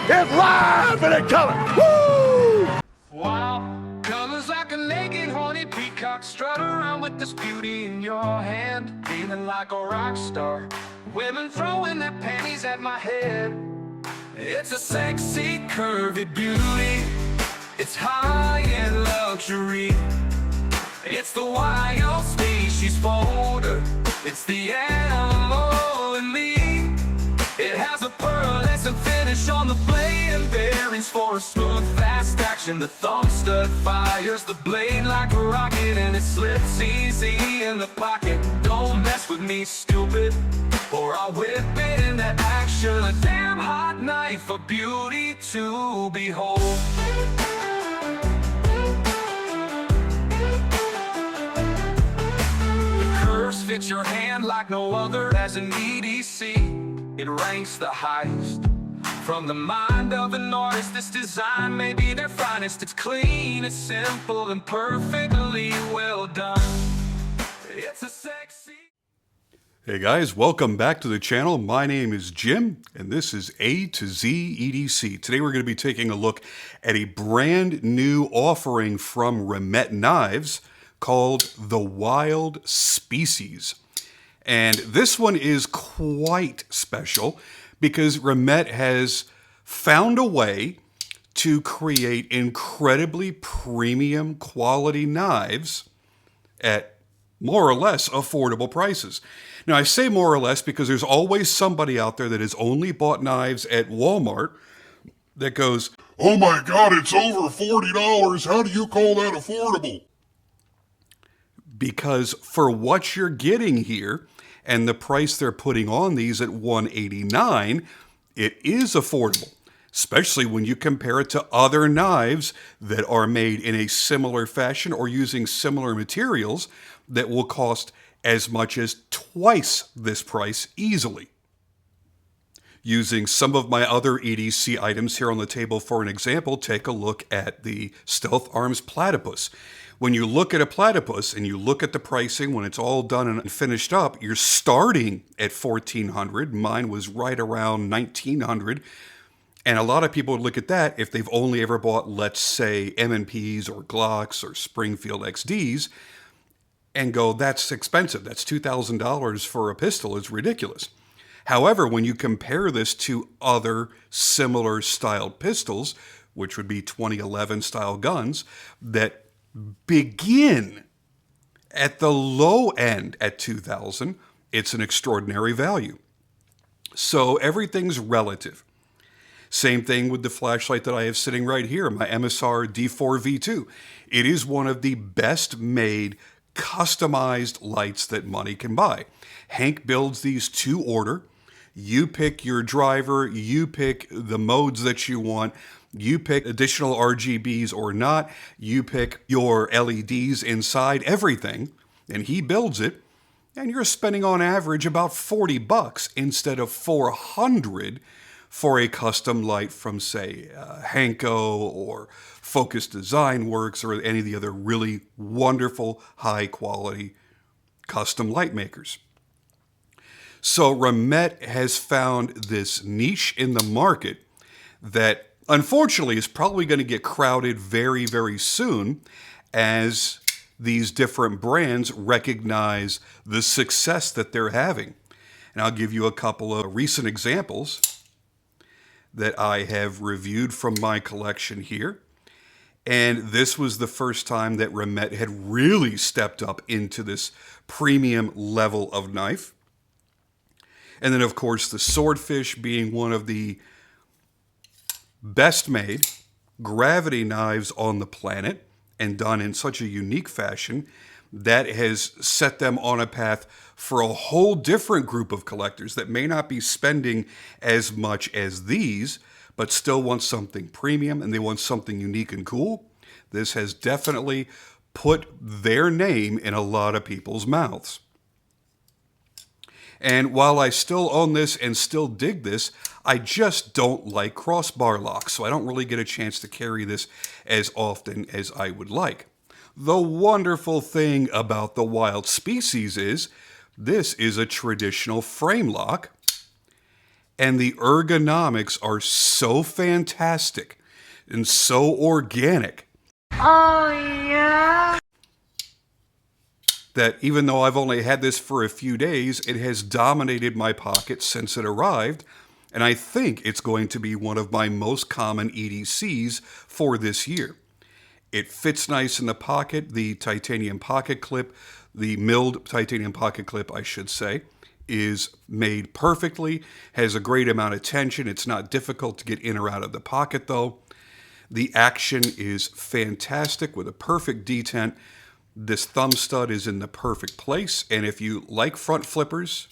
is live and in color. Woo! Wow, colors like a naked horny peacock, strut around with this beauty in your hand, feeling like a rock star. Women throwing their panties at my head. It's a sexy, curvy beauty. It's high-end luxury. It's the wild species folder. It's the animal in me. It has a pearlescent finish on the blade and bearings for a smooth, fast action. The thumb stud fires the blade like a rocket, and it slips easy in the pocket. Don't mess with me, stupid, or I'll whip it into action. A damn hot knife, a beauty to behold. The curves fit your hand like no other. As an EDC, it ranks the highest. From the mind of an artist, this design may be their finest. It's clean, it's simple, and perfectly well done. It's a sexy... Hey guys, welcome back to the channel. My name is Jim, and this is A to Z EDC. Today we're going to be taking a look at a brand new offering from Remette Knives called the Wild Species. And this one is quite special because Remette has found a way to create incredibly premium quality knives at more or less affordable prices. Now, I say more or less because there's always somebody out there that has only bought knives at Walmart that goes, "Oh my God, it's over $40. How do you call that affordable?" Because for what you're getting here and the price they're putting on these at $189, it is affordable, especially when you compare it to other knives that are made in a similar fashion or using similar materials that will cost as much as twice this price easily. Using some of my other EDC items here on the table for an example, take a look at the Stealth Arms Platypus. When you look at a platypus and you look at the pricing when it's all done and finished up, you're starting at $1,400. Mine was right around $1,900. And a lot of people would look at that if they've only ever bought, let's say, M&Ps or Glocks or Springfield XDs and go, that's expensive. That's $2,000 for a pistol. It's ridiculous. However, when you compare this to other similar styled pistols, which would be 2011 style guns that begin at the low end at $2,000, it's an extraordinary value. So everything's relative. Same thing with the flashlight that I have sitting right here, my MSR D4 V2. It is one of the best made customized lights that money can buy. Hank builds these to order. You pick your driver, you pick the modes that you want, you pick additional RGBs or not, you pick your LEDs inside, everything, and he builds it, and you're spending on average about $40 instead of $400 for a custom light from, say, Hanko or Focus Design Works or any of the other really wonderful, high-quality custom light makers. So Remette has found this niche in the market that unfortunately is probably going to get crowded very, very soon as these different brands recognize the success that they're having. And I'll give you a couple of recent examples that I have reviewed from my collection here. And this was the first time that Remette had really stepped up into this premium level of knife. And then, of course, the Swordfish being one of the best made gravity knives on the planet and done in such a unique fashion that has set them on a path for a whole different group of collectors that may not be spending as much as these, but still want something premium and they want something unique and cool. This has definitely put their name in a lot of people's mouths. And while I still own this and still dig this, I just don't like crossbar locks, so I don't really get a chance to carry this as often as I would like. The wonderful thing about the Wild Species is this is a traditional frame lock, And the ergonomics are so fantastic and so organic. Oh, yeah? That even though I've only had this for a few days, it has dominated my pocket since it arrived. And I think it's going to be one of my most common EDCs for this year. It fits nice in the pocket. The titanium pocket clip, the milled titanium pocket clip, I should say, is made perfectly, has a great amount of tension. It's not difficult to get in or out of the pocket though. The action is fantastic with a perfect detent. This thumb stud is in the perfect place. And if you like front flippers,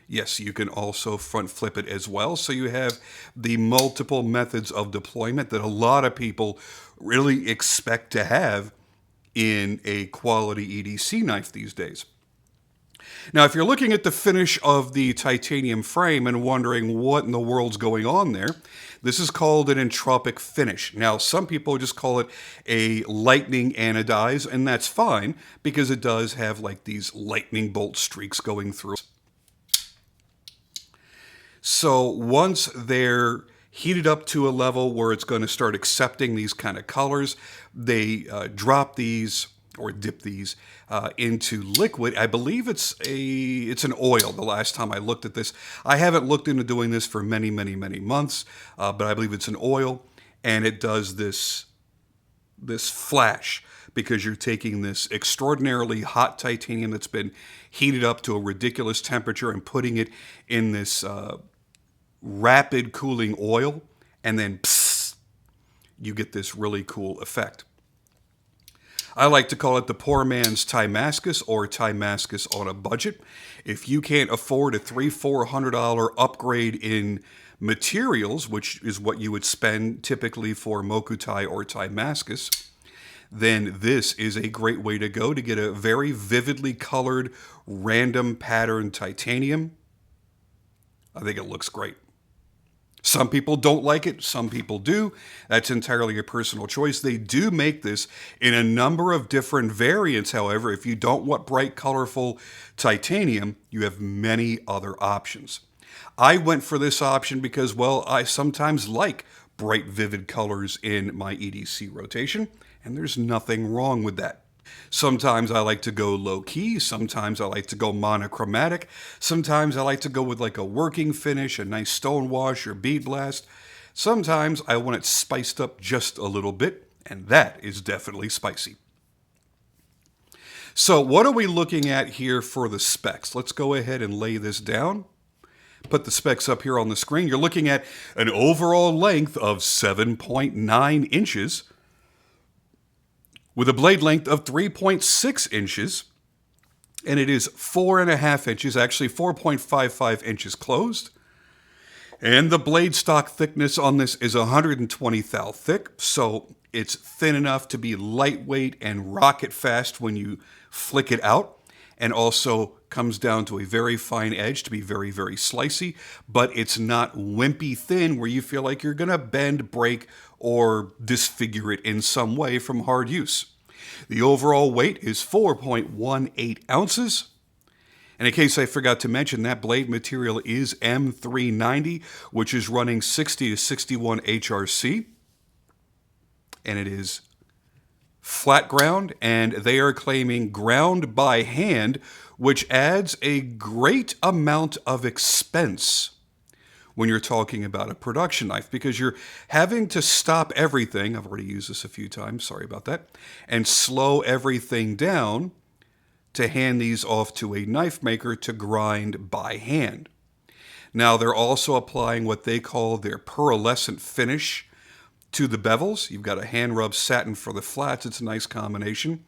yes, you can also front flip it as well. So you have the multiple methods of deployment that a lot of people really expect to have in a quality EDC knife these days. Now, if you're looking at the finish of the titanium frame and wondering what in the world's going on there, this is called an entropic finish. Now, some people just call it a lightning anodize, and that's fine because it does have like these lightning bolt streaks going through. So once they're heated up to a level where it's going to start accepting these kind of colors, they drop these or dip these into liquid. I believe it's an oil. The last time I looked at this, I haven't looked into doing this for many months, but I believe it's an oil, and it does this flash because you're taking this extraordinarily hot titanium that's been heated up to a ridiculous temperature and putting it in this rapid cooling oil, and then psst, you get this really cool effect. I like to call it the poor man's Timascus, or Timascus on a budget. If you can't afford a $300-400 upgrade in materials, which is what you would spend typically for Mokutai or Timascus, then this is a great way to go to get a very vividly colored, random pattern titanium. I think it looks great. Some people don't like it, some people do. That's entirely a personal choice. They do make this in a number of different variants, however. If you don't want bright, colorful titanium, you have many other options. I went for this option because, well, I sometimes like bright, vivid colors in my EDC rotation, and there's nothing wrong with that. Sometimes I like to go low-key, sometimes I like to go monochromatic, sometimes I like to go with like a working finish, a nice stone wash or bead blast. Sometimes I want it spiced up just a little bit, and that is definitely spicy. So what are we looking at here for the specs? Let's go ahead and lay this down. Put the specs up here on the screen. You're looking at an overall length of 7.9 inches, with a blade length of 3.6 inches, and it is 4.5 inches, actually 4.55 inches closed. And the blade stock thickness on this is 120 thou thick, so it's thin enough to be lightweight and rocket fast when you flick it out, and also comes down to a very fine edge to be very slicey, but it's not wimpy thin where you feel like you're going to bend, break, or disfigure it in some way from hard use. The overall weight is 4.18 ounces. And in case I forgot to mention, that blade material is M390, which is running 60 to 61 HRC. And it is flat ground, and they are claiming ground by hand, which adds a great amount of expense when you're talking about a production knife, because you're having to stop everything, I've already used this a few times, sorry about that, and slow everything down to hand these off to a knife maker to grind by hand. Now, they're also applying what they call their pearlescent finish to the bevels. You've got a hand-rubbed satin for the flats. It's a nice combination.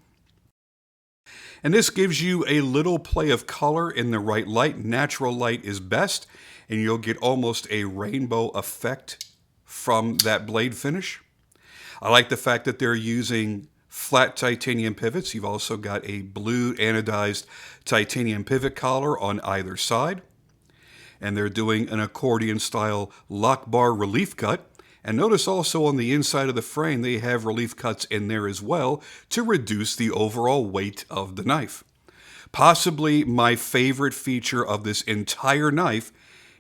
And this gives you a little play of color in the right light. Natural light is best, and you'll get almost a rainbow effect from that blade finish. I like the fact that they're using flat titanium pivots. You've also got a blue anodized titanium pivot collar on either side. And they're doing an accordion style lock bar relief cut. And notice also on the inside of the frame, they have relief cuts in there as well to reduce the overall weight of the knife. Possibly my favorite feature of this entire knife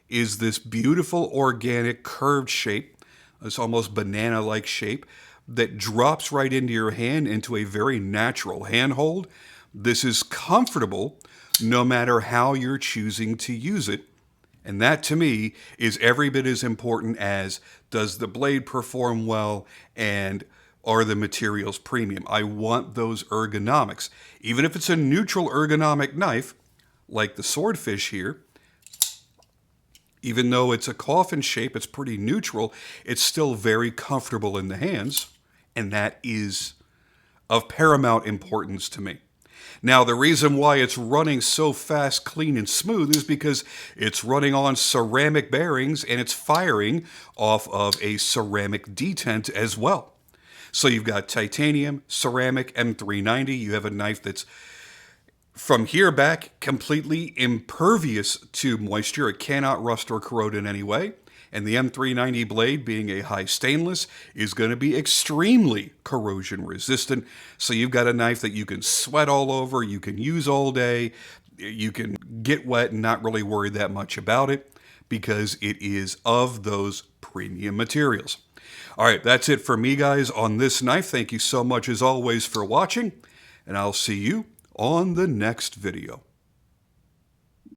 is this beautiful organic curved shape, this almost banana-like shape that drops right into your hand into a very natural handhold. This is comfortable no matter how you're choosing to use it. And that to me is every bit as important as, does the blade perform well and are the materials premium? I want those ergonomics. Even if it's a neutral ergonomic knife, like the swordfish here, even though it's a coffin shape, it's pretty neutral, it's still very comfortable in the hands, and that is of paramount importance to me. Now, the reason why it's running so fast, clean, and smooth is because it's running on ceramic bearings and it's firing off of a ceramic detent as well. So you've got titanium, ceramic, M390. You have a knife that's, from here back, completely impervious to moisture. It cannot rust or corrode in any way. And the M390 blade, being a high stainless, is going to be extremely corrosion resistant. So you've got a knife that you can sweat all over, you can use all day, you can get wet and not really worry that much about it because it is of those premium materials. All right, that's it for me, guys, on this knife. Thank you so much, as always, for watching, and I'll see you on the next video.